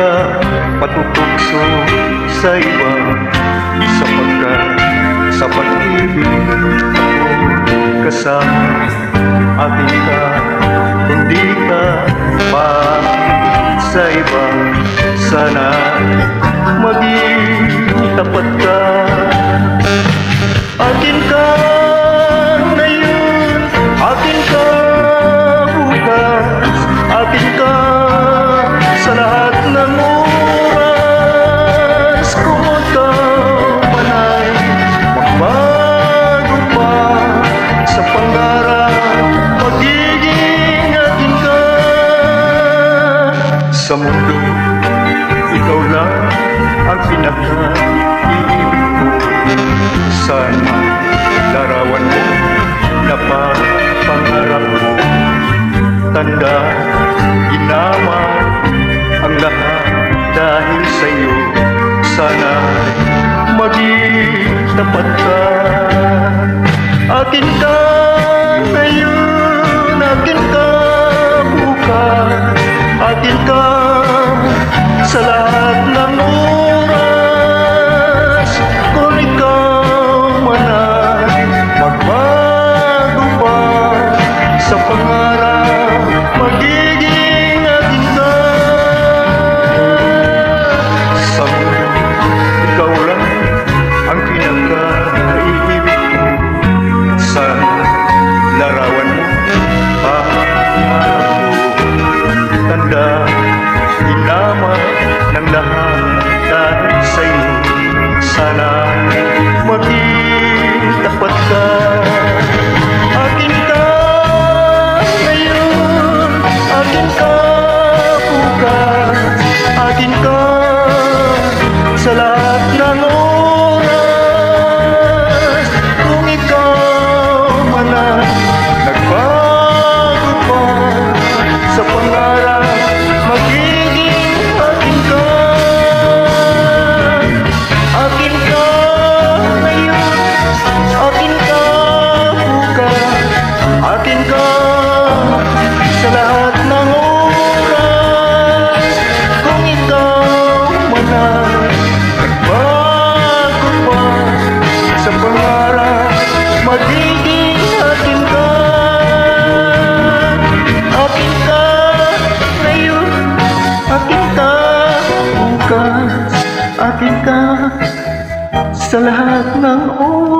ka patutugso sa iba, sapagkat sa pag-ibig ako kasama. Akin ka, kundi ka bakit sa iba, sana maging tapat ka. Akin ka ngayon, akin ka bukas, akin ka sa lahat ng oras. Kung ikaw man ay magbago pa sa pangarap, magiging akin ka. Sa mundo, ikaw lang ang pinaka-iibig ko. Sana larawan mo na pangarap mo. Tanda, ginama ang lahat dahil sa'yo. Sana maging tapat ka. Akin ka ngayon, akin ka bukas, akin ka sa lahat ng oras. Kung ikaw man ay magbago pa sa pangarap, magiging akin ka. Sa mundo, ikaw lang ang pinaka-iibig ko. Sana larawan mo pangarap ko. Tanda, inama ng lahat dahil sa'yo. Sana maging tapat ka. Akin ka ngayon, akin ka bukas, akin ka sa lahat ng oras. Kung ikaw man ay nagbago pa sa pangarap, magiging akin ka. Akin ka ngayon, akin ka bukas, akin ka sa lahat ng oras. Kung ikaw man ay nagbago pa sa pangarap, magiging akin ka. Akin ka ngayon, akin ka bukas, akin ka sa lahat ng oras.